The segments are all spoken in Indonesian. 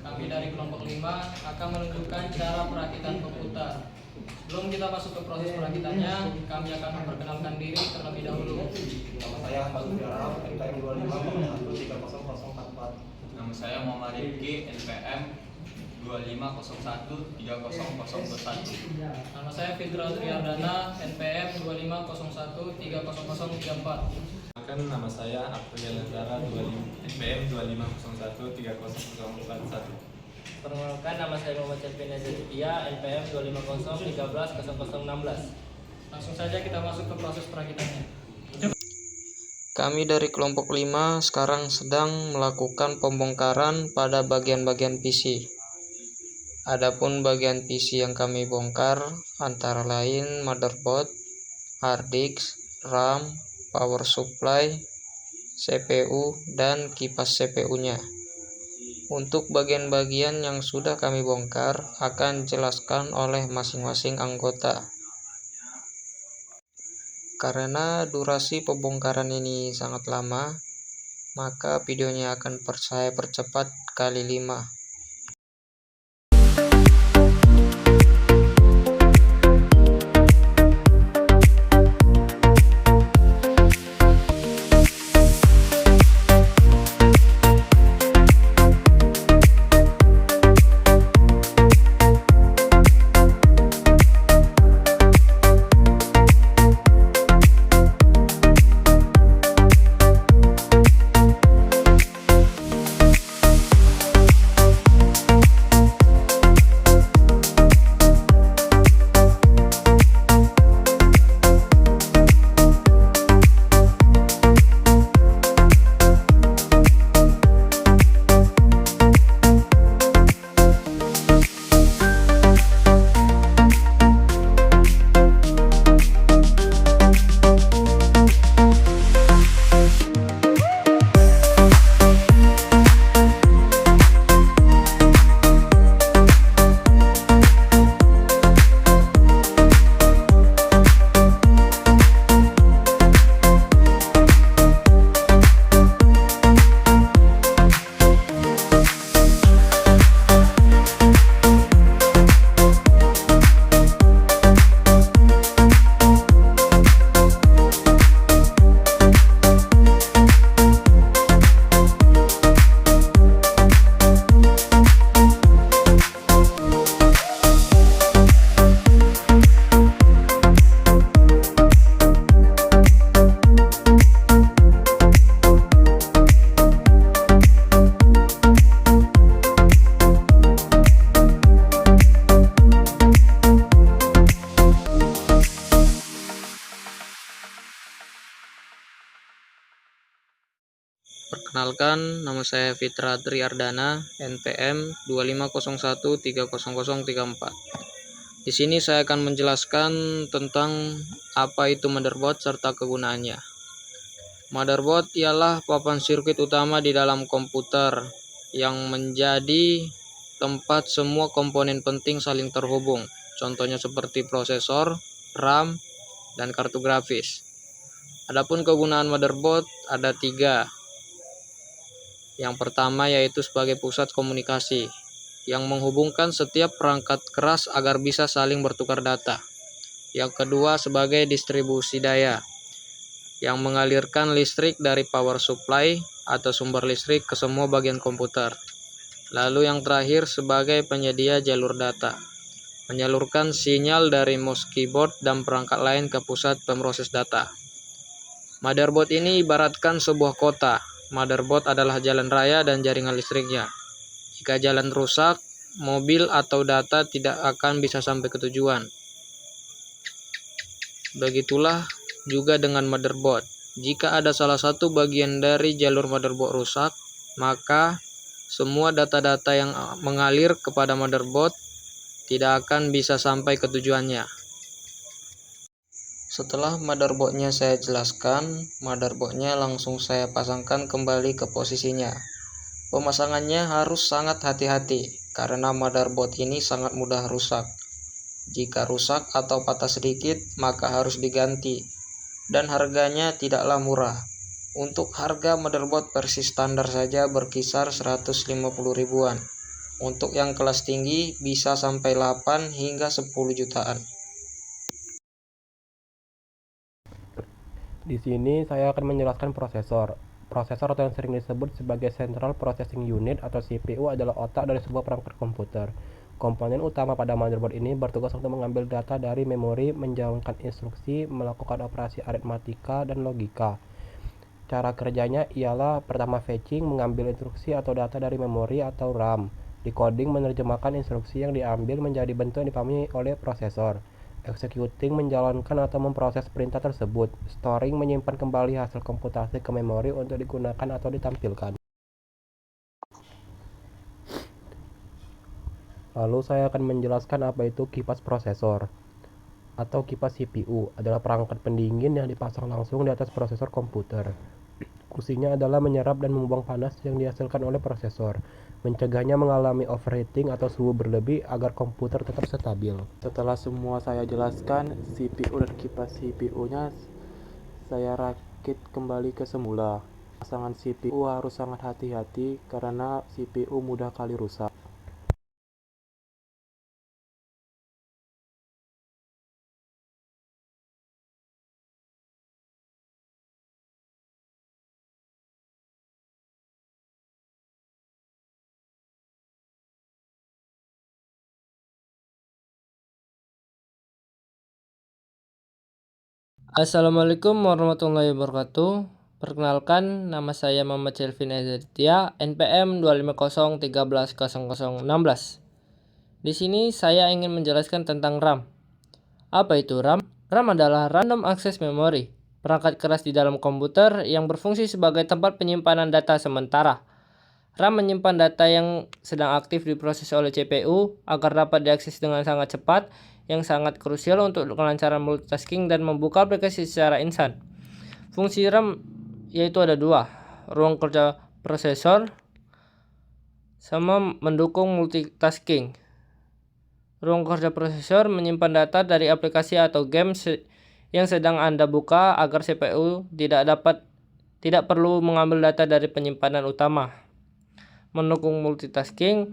kami dari kelompok 5 akan menunjukkan cara perakitan komputer. Sebelum kita masuk ke proses perakitannya, kami akan memperkenalkan diri terlebih dahulu. Nama saya Ahmad Fiarau, NPM 25013044. Nama saya Muhammad Rifki, NPM 25013001. Nama saya Fitra Triardana, NPM 2501300034. Nama saya April Lazara, NPM 25013041. Perkenalkan, nama saya Muhammad Selvin Azizia, NPM 250130016. Langsung saja kita masuk ke proses perakitannya. Kami dari kelompok 5 sekarang sedang melakukan pembongkaran pada bagian-bagian PC. Adapun bagian PC yang kami bongkar antara lain motherboard, hard disk, RAM, power supply, CPU, dan kipas CPU-nya. Untuk bagian-bagian yang sudah kami bongkar akan dijelaskan oleh masing-masing anggota. Karena durasi pembongkaran ini sangat lama, maka videonya akan saya percepat kali 5. Perkenalkan, nama saya Fitra Triardana, NPM 2501300034. Di sini saya akan menjelaskan tentang apa itu motherboard serta kegunaannya. Motherboard ialah papan sirkuit utama di dalam komputer yang menjadi tempat semua komponen penting saling terhubung. Contohnya seperti prosesor, RAM, dan kartu grafis. Adapun kegunaan motherboard ada 3. Yang pertama yaitu sebagai pusat komunikasi yang menghubungkan setiap perangkat keras agar bisa saling bertukar data. Yang kedua sebagai distribusi daya yang mengalirkan listrik dari power supply atau sumber listrik ke semua bagian komputer. Lalu yang terakhir sebagai penyedia jalur data, menyalurkan sinyal dari mouse keyboard dan perangkat lain ke pusat pemroses data. Motherboard ini ibaratkan sebuah kota. Motherboard adalah jalan raya dan jaringan listriknya. Jika jalan rusak, mobil atau data tidak akan bisa sampai ke tujuan. Begitulah juga dengan motherboard. Jika ada salah satu bagian dari jalur motherboard rusak, maka semua data-data yang mengalir kepada motherboard tidak akan bisa sampai ke tujuannya. Setelah motherboardnya saya jelaskan, motherboardnya langsung saya pasangkan kembali ke posisinya. Pemasangannya harus sangat hati-hati karena motherboard ini sangat mudah rusak. Jika rusak atau patah sedikit, maka harus diganti. Dan harganya tidaklah murah. Untuk harga motherboard versi standar saja berkisar 150 ribuan. Untuk yang kelas tinggi bisa sampai 8 hingga 10 jutaan. Di sini saya akan menjelaskan prosesor. Prosesor atau yang sering disebut sebagai Central Processing Unit atau CPU adalah otak dari sebuah perangkat komputer. Komponen utama pada motherboard ini bertugas untuk mengambil data dari memori, menjalankan instruksi, melakukan operasi aritmatika dan logika. Cara kerjanya ialah pertama fetching, mengambil instruksi atau data dari memori atau RAM. Decoding, menerjemahkan instruksi yang diambil menjadi bentuk yang dipahami oleh prosesor. Executing, menjalankan atau memproses perintah tersebut. Storing, menyimpan kembali hasil komputasi ke memori untuk digunakan atau ditampilkan. Lalu saya akan menjelaskan apa itu kipas prosesor atau kipas CPU. Adalah perangkat pendingin yang dipasang langsung di atas prosesor komputer. Fungsinya adalah menyerap dan membuang panas yang dihasilkan oleh prosesor, mencegahnya mengalami overheating atau suhu berlebih agar komputer tetap stabil. Setelah semua saya jelaskan, CPU dan kipas CPU-nya saya rakit kembali ke semula. Pasangan CPU harus sangat hati-hati karena CPU mudah kali rusak. Assalamualaikum warahmatullahi wabarakatuh. Perkenalkan, nama saya Muhammad Selvin Azaditya, NPM 250130016. Di sini saya ingin menjelaskan tentang RAM. Apa itu RAM? RAM adalah Random Access Memory, perangkat keras di dalam komputer yang berfungsi sebagai tempat penyimpanan data sementara. RAM menyimpan data yang sedang aktif diproses oleh CPU agar dapat diakses dengan sangat cepat, yang sangat krusial untuk kelancaran multitasking dan membuka aplikasi secara instan. Fungsi RAM yaitu ada dua, ruang kerja prosesor sama mendukung multitasking. Ruang kerja prosesor menyimpan data dari aplikasi atau game yang sedang Anda buka agar CPU tidak perlu mengambil data dari penyimpanan utama. Mendukung multitasking,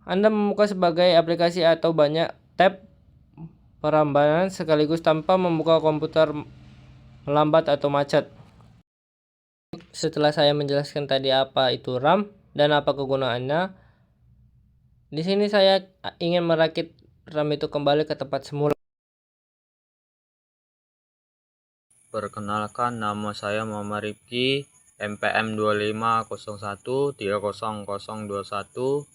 Anda membuka sebagai aplikasi atau banyak tab perambanan sekaligus tanpa membuka komputer melambat atau macet. Setelah saya menjelaskan tadi apa itu RAM dan apa kegunaannya, di sini saya ingin merakit RAM itu kembali ke tempat semula. Perkenalkan, nama saya Muhammad Rifki, NPM 2501300021.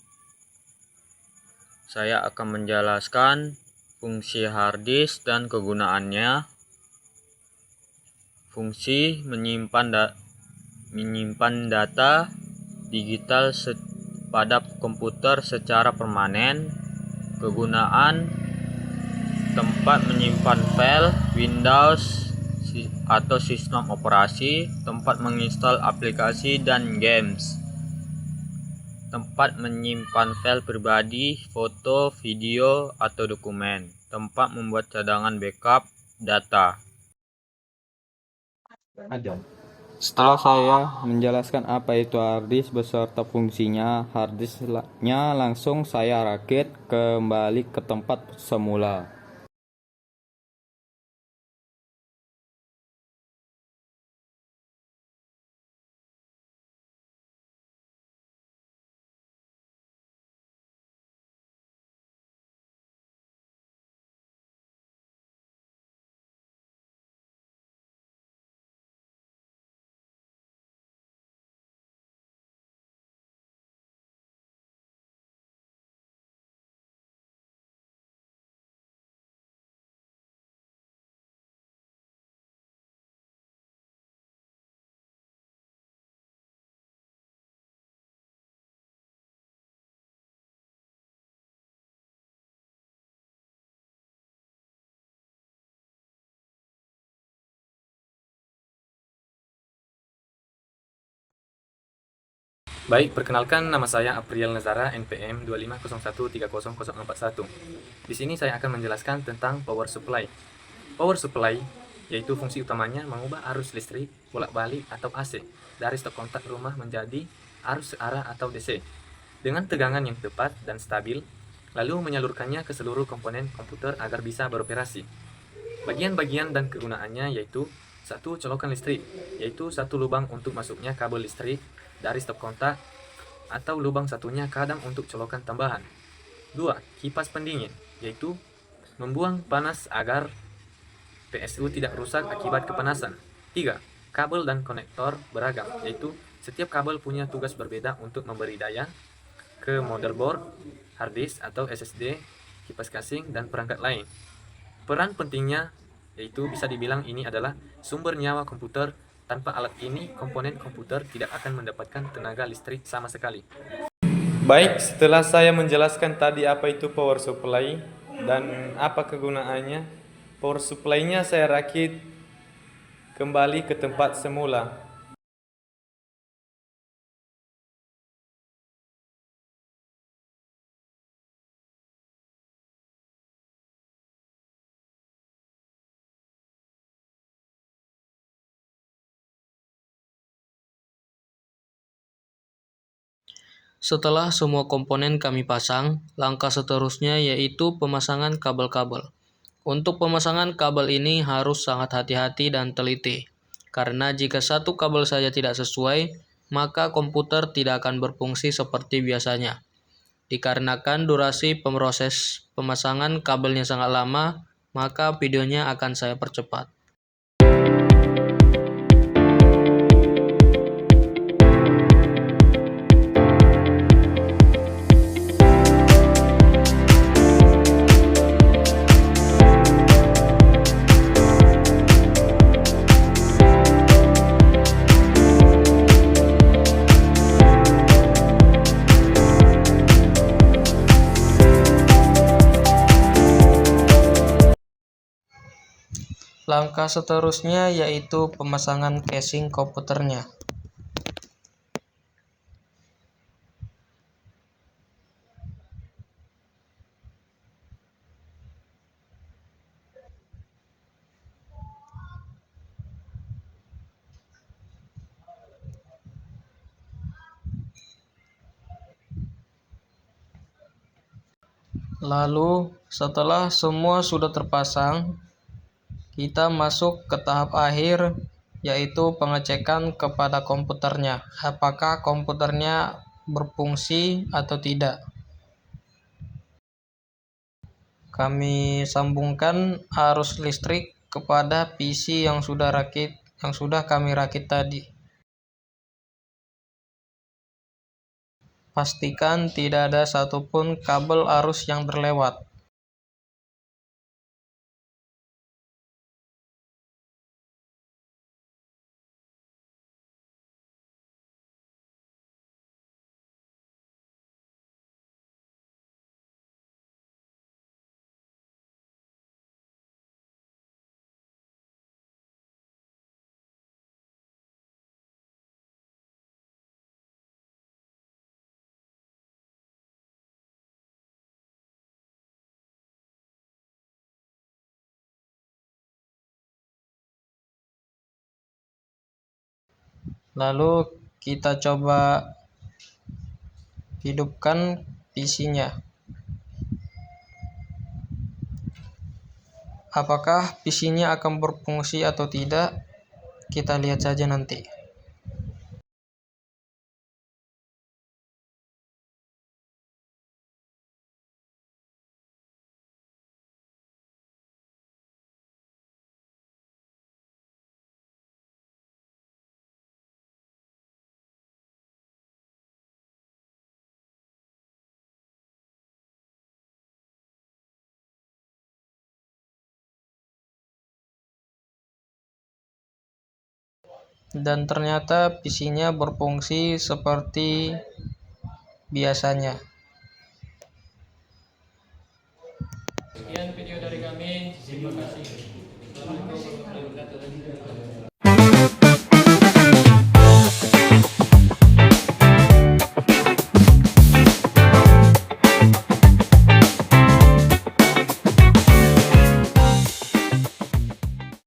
Saya akan menjelaskan fungsi hard disk dan kegunaannya. Fungsi menyimpan data digital pada komputer secara permanen. Kegunaan: tempat menyimpan file Windows atau sistem operasi, tempat menginstal aplikasi dan games, tempat menyimpan file pribadi, foto, video, atau dokumen, tempat membuat cadangan backup data. Setelah saya menjelaskan apa itu hard disk beserta fungsinya, hard disknya langsung saya rakit kembali ke tempat semula. Baik, perkenalkan, nama saya April Nazara, NPM 250130041. Di sini saya akan menjelaskan tentang power supply. Power supply yaitu fungsi utamanya mengubah arus listrik bolak-balik atau AC dari stok kontak rumah menjadi arus searah atau DC. dengan tegangan yang tepat dan stabil, lalu menyalurkannya ke seluruh komponen komputer agar bisa beroperasi. Bagian-bagian dan kegunaannya yaitu: 1. Colokan listrik, yaitu satu lubang untuk masuknya kabel listrik dari stop kontak atau lubang satunya kadang untuk colokan tambahan. 2. Kipas pendingin, yaitu membuang panas agar PSU tidak rusak akibat kepanasan. 3. Kabel dan konektor beragam, yaitu setiap kabel punya tugas berbeda untuk memberi daya ke motherboard, hard disk atau SSD, kipas casing, dan perangkat lain. Peran pentingnya yaitu bisa dibilang ini adalah sumber nyawa komputer. Tanpa alat ini, komponen komputer tidak akan mendapatkan tenaga listrik sama sekali. Baik, setelah saya menjelaskan tadi apa itu power supply dan apa kegunaannya, power supply-nya saya rakit kembali ke tempat semula. Setelah semua komponen kami pasang, langkah seterusnya yaitu pemasangan kabel-kabel. Untuk pemasangan kabel ini harus sangat hati-hati dan teliti, karena jika satu kabel saja tidak sesuai, maka komputer tidak akan berfungsi seperti biasanya. Dikarenakan durasi proses pemasangan kabelnya sangat lama, maka videonya akan saya percepat. Langkah seterusnya yaitu pemasangan casing komputernya. Lalu, setelah semua sudah terpasang, kita masuk ke tahap akhir, yaitu pengecekan kepada komputernya, apakah komputernya berfungsi atau tidak. Kami sambungkan arus listrik kepada PC yang sudah kami rakit tadi. Pastikan tidak ada satupun kabel arus yang terlewat. Lalu kita coba hidupkan PC-nya. Apakah PC-nya akan berfungsi atau tidak? Kita lihat saja nanti. Dan ternyata PC-nya berfungsi seperti biasanya. Sekian video dari kami. Terima kasih. Assalamualaikum warahmatullahi wabarakatuh.